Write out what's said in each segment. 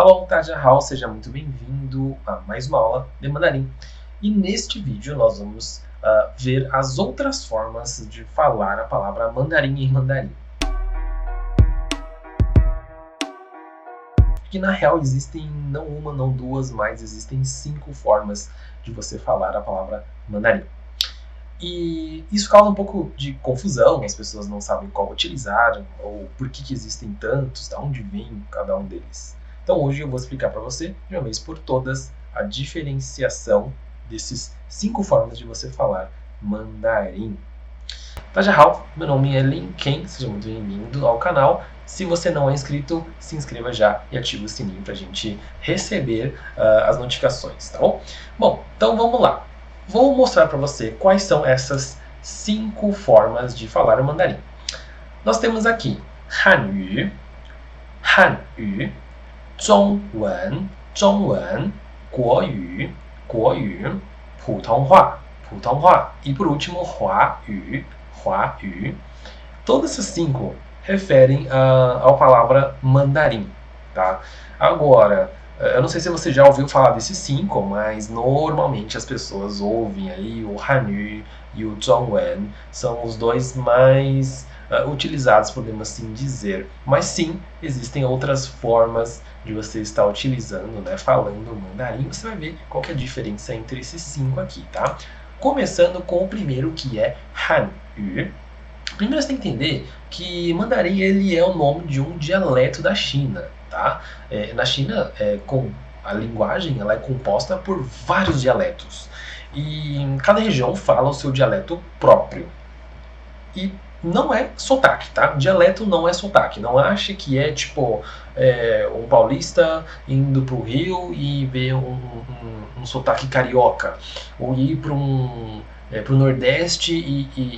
Hello, 大家好, seja muito bem-vindo a mais uma aula de mandarim. E neste vídeo nós vamos ver as outras formas de falar a palavra mandarim em mandarim. Que na real existem não uma, não duas, mas existem 5 formas de você falar a palavra mandarim. E isso causa um pouco de confusão, as pessoas não sabem qual utilizar, ou por que existem tantos, de onde vem cada um deles. Então hoje eu vou explicar para você, de uma vez por todas, a diferenciação desses 5 formas de você falar mandarim. 大家好, meu nome é Lin Ken, seja muito bem-vindo ao canal. Se você não é inscrito, se inscreva já e ative o sininho para a gente receber as notificações, tá bom? Bom, então vamos lá. Vou mostrar para você quais são essas 5 formas de falar o mandarim. Nós temos aqui Hanyu, Hanyu, Zhongwen, Zhongwen, Guoyu, Guoyu, Putonghua, Putonghua e por último Huayu, Huayu. Todas essas 5 referem à palavra mandarim, tá? Agora, eu não sei se você já ouviu falar desses 5, mas normalmente as pessoas ouvem aí o Hanyu e o Zhongwen, são os dois mais utilizados, podemos assim dizer. Mas sim, existem outras formas de você estar utilizando, né, falando mandarim. Você vai ver qual que é a diferença entre esses 5 aqui, tá? Começando com o primeiro, que é Hanyu. Primeiro você tem que entender que mandarim ele é o nome de um dialeto da China, tá? Na China, a linguagem ela é composta por vários dialetos e cada região fala o seu dialeto próprio. E não é sotaque, tá? Dialeto não é sotaque. Não ache que é tipo um paulista indo pro Rio e ver um sotaque carioca, ou ir pro Nordeste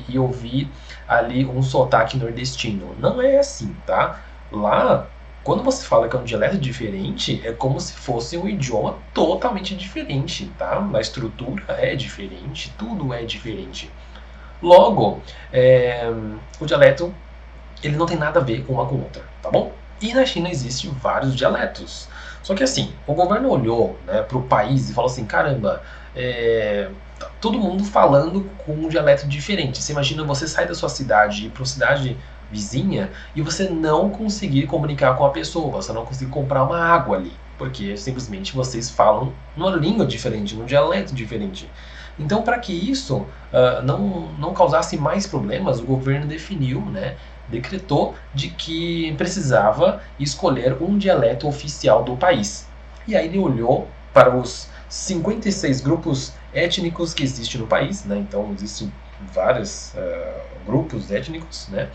e ouvir ali um sotaque nordestino. Não é assim, tá? Lá, quando você fala que é um dialeto diferente, é como se fosse um idioma totalmente diferente, tá? A estrutura é diferente, tudo é diferente. Logo, o dialeto ele não tem nada a ver uma com a outra, tá bom? E na China existem vários dialetos. Só que assim, o governo olhou, né, para o país e falou assim, caramba, tá todo mundo falando com um dialeto diferente. Você imagina você sair da sua cidade e ir para uma cidade vizinha e você não conseguir comunicar com a pessoa, você não conseguir comprar uma água ali, porque simplesmente vocês falam uma língua diferente, num dialeto diferente. Então, para que isso não causasse mais problemas, o governo definiu, né, decretou de que precisava escolher um dialeto oficial do país. E aí ele olhou para os 56 grupos étnicos que existem no país, né? Então existem vários grupos étnicos, né?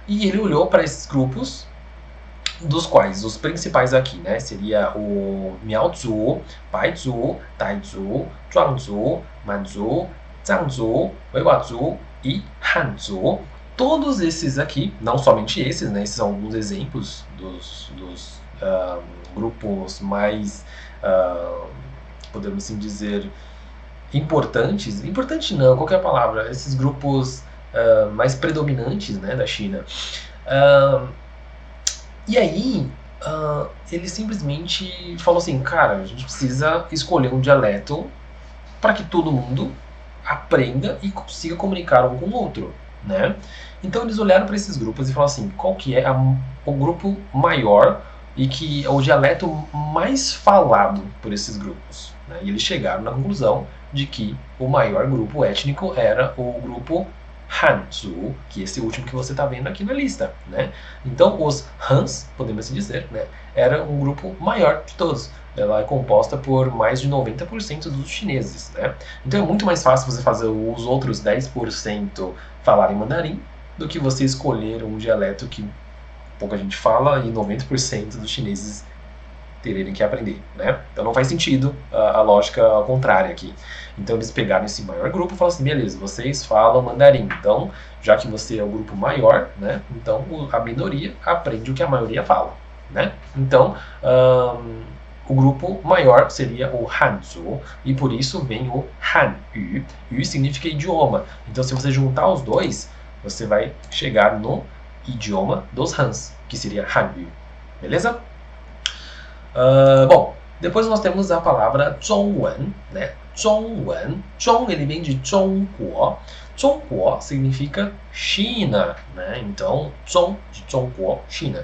E ele olhou para esses grupos, dos quais os principais aqui, né, seria o Miaozhu, Baizhu, Daizhu, Zhuangzhu, Manzhu, Zhangzhu, Weiwazhu e Hanzhu. Todos esses aqui, não somente esses, né, esses são alguns exemplos dos grupos mais, podemos assim dizer, importantes. Importante não, qual que é a palavra? Esses grupos mais predominantes, né, da China. E aí, ele simplesmente falou assim, cara, a gente precisa escolher um dialeto para que todo mundo aprenda e consiga comunicar um com o outro, né? Então eles olharam para esses grupos e falaram assim, qual que é o grupo maior e que é o dialeto mais falado por esses grupos, né? E eles chegaram na conclusão de que o maior grupo étnico era o grupo Hanzhu, que é esse último que você está vendo aqui na lista, né? Então, os Hans, podemos assim dizer, né, era um grupo maior de todos. Ela é composta por mais de 90% dos chineses, né? Então, é muito mais fácil você fazer os outros 10% falarem mandarim do que você escolher um dialeto que pouca gente fala e 90% dos chineses terem que aprender, né? Então não faz sentido a lógica contrária aqui. Então eles pegaram esse maior grupo e falaram assim, beleza, vocês falam mandarim, então já que você é o grupo maior, né? Então a minoria aprende o que a maioria fala, né? Então o grupo maior seria o Hanzhu e por isso vem o Hanyu. Yu significa idioma. Então se você juntar os dois, você vai chegar no idioma dos Hans, que seria Hanyu. Beleza? Bom, depois nós temos a palavra 中文, né? 中文, 中 ele vem de 中国. 中国 significa China, né? Então, 中 de 中国, China.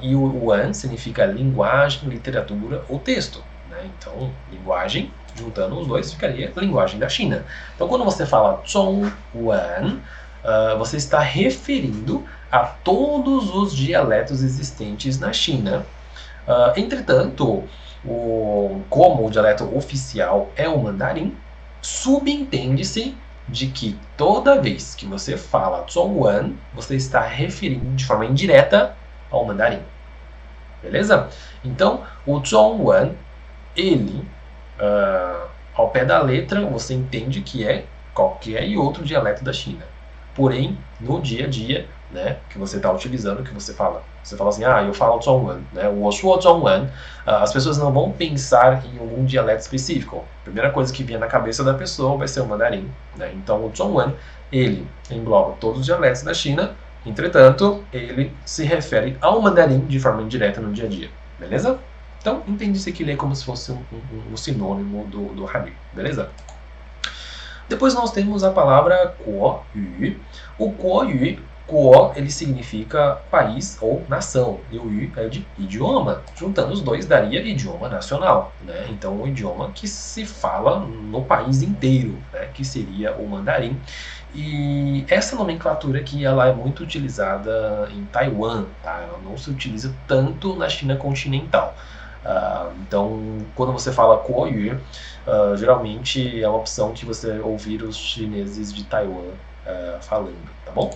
E o wen significa linguagem, literatura ou texto, né? Então, linguagem, juntando os dois, ficaria linguagem da China. Então, quando você fala 中文, você está referindo a todos os dialetos existentes na China. Entretanto, como o dialeto oficial é o mandarim, subentende-se de que toda vez que você fala 中文, você está referindo de forma indireta ao mandarim. Beleza? Então, o 中文, ele, ao pé da letra, você entende que é qualquer outro dialeto da China. Porém, no dia a dia, né, que você está utilizando, que você fala assim, eu falo 中文, né, 我说中文, as pessoas não vão pensar em algum dialeto específico. A primeira coisa que vier na cabeça da pessoa vai ser o mandarim, né? Então, o 中文, ele engloba todos os dialetos da China, entretanto, ele se refere ao mandarim de forma indireta no dia a dia, beleza? Então, entende-se que ele é como se fosse um sinônimo do Hallyu, beleza? Depois nós temos a palavra 国语. O 国语, 国, ele significa país ou nação, e o yu é de idioma. Juntando os dois daria idioma nacional, né? Então, o idioma que se fala no país inteiro, né? Que seria o mandarim. E essa nomenclatura aqui ela é muito utilizada em Taiwan, tá? Ela não se utiliza tanto na China continental. Então, quando você fala 国语, geralmente é uma opção de você ouvir os chineses de Taiwan falando, tá bom?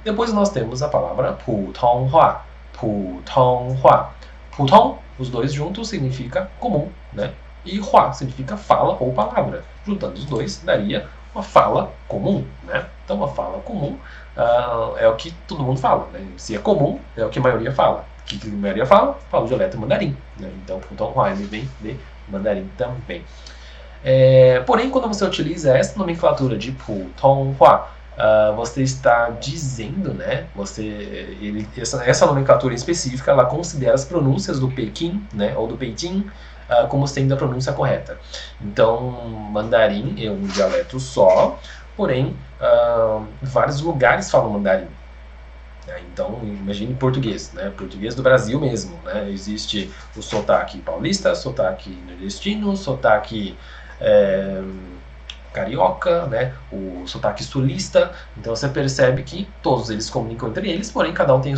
Depois nós temos a palavra 普通话. 普通话. 普通, os dois juntos, significa comum, né? E 话 significa fala ou palavra. Juntando os dois, daria uma fala comum, né? Então, uma fala comum é o que todo mundo fala, né? Se é comum, é o que a maioria fala. O que a maioria fala? Fala o dialeto mandarim, né? Então, 普通话 ele vem de mandarim também. Porém, quando você utiliza essa nomenclatura de 普通话, você está dizendo, né? Essa nomenclatura específica, ela considera as pronúncias do Pequim, né? Ou do Beijing, como sendo a pronúncia correta. Então, mandarim é um dialeto só, porém, vários lugares falam mandarim. Então, imagine português, né? Português do Brasil mesmo, né? Existe o sotaque paulista, sotaque nordestino, sotaque carioca, né? O sotaque sulista. Então, você percebe que todos eles comunicam entre eles, porém, cada um tem a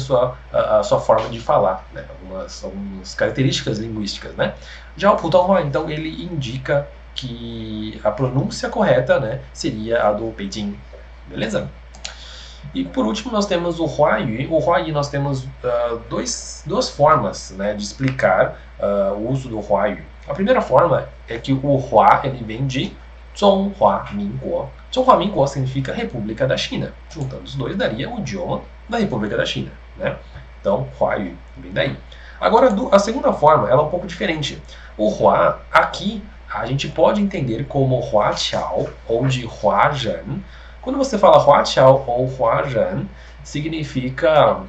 sua forma de falar, né? Algumas características linguísticas, né? Já o Putonghua, então, ele indica que a pronúncia correta, né, seria a do Beijing, beleza? E por último nós temos o Huayu. O Huayu nós temos duas formas, né, de explicar o uso do Huayu. A primeira forma é que o Hua ele vem de Zhonghua Minguo. Zhonghua Minguo significa República da China. Juntando os dois daria o idioma da República da China, né? Então Huayu vem daí. Agora a segunda forma ela é um pouco diferente. O Hua aqui a gente pode entender como Huaqiao ou de Huazhen. Quando você fala Huaqiao ou Huazhen, significa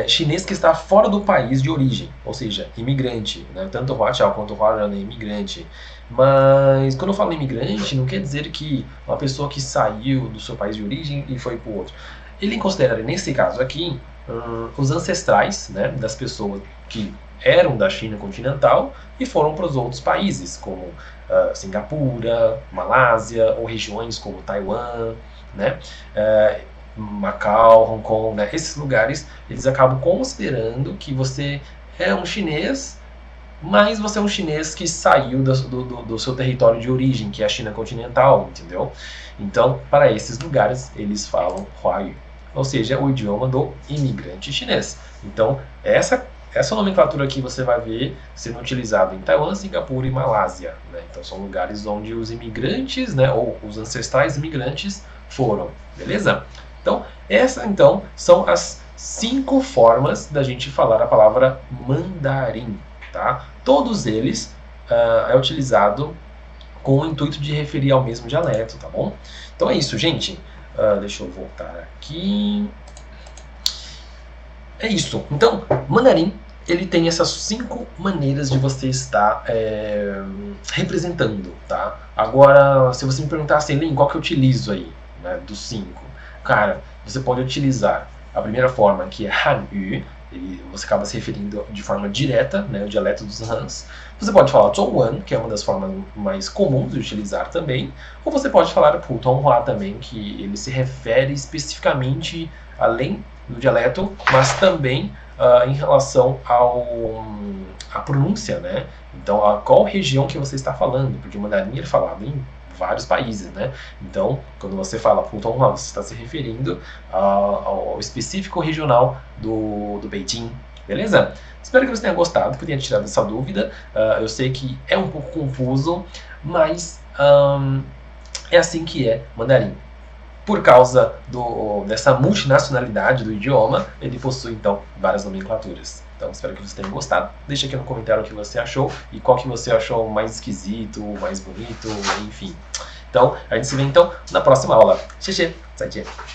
chinês que está fora do país de origem, ou seja, imigrante, né? Tanto Huaqiao quanto Huazhen é imigrante. Mas quando eu falo imigrante, não quer dizer que uma pessoa que saiu do seu país de origem e foi para o outro. Ele considera, nesse caso aqui, os ancestrais, né, das pessoas que eram da China continental e foram para os outros países, como Singapura, Malásia, ou regiões como Taiwan, né, Macau, Hong Kong, né, esses lugares, eles acabam considerando que você é um chinês, mas você é um chinês que saiu do seu território de origem, que é a China continental, entendeu? Então, para esses lugares, eles falam Huayu, ou seja, o idioma do imigrante chinês. Então, essa nomenclatura aqui você vai ver sendo utilizada em Taiwan, Singapura e Malásia, né? Então, são lugares onde os imigrantes, né, ou os ancestrais imigrantes foram, beleza? Então, são as 5 formas da gente falar a palavra mandarim, tá? Todos eles é utilizado com o intuito de referir ao mesmo dialeto, tá bom? Então é isso, gente. Deixa eu voltar aqui. É isso. Então, mandarim ele tem essas 5 maneiras de você estar representando, tá? Agora, se você me perguntar assim, Lin, qual que eu utilizo aí, né, dos 5? Cara, você pode utilizar a primeira forma, que é Hanyu, você acaba se referindo de forma direta, né, o dialeto dos Hans. Você pode falar Zhongwen, que é uma das formas mais comuns de utilizar também, ou você pode falar Putonghua também, que ele se refere especificamente, além do dialeto, mas também em relação à pronúncia, né? Então, a qual região que você está falando, porque o mandarim é falado em vários países, né? Então, quando você fala Putonghua, você está se referindo ao específico regional do Beijing, beleza? Espero que você tenha gostado, que eu tenha tirado essa dúvida. Eu sei que é um pouco confuso, mas é assim que é mandarim. Por causa dessa multinacionalidade do idioma, ele possui, então, várias nomenclaturas. Então, espero que você tenha gostado. Deixa aqui no comentário o que você achou e qual que você achou mais esquisito, mais bonito, enfim. Então, a gente se vê, então, na próxima aula. Xexê, 再见.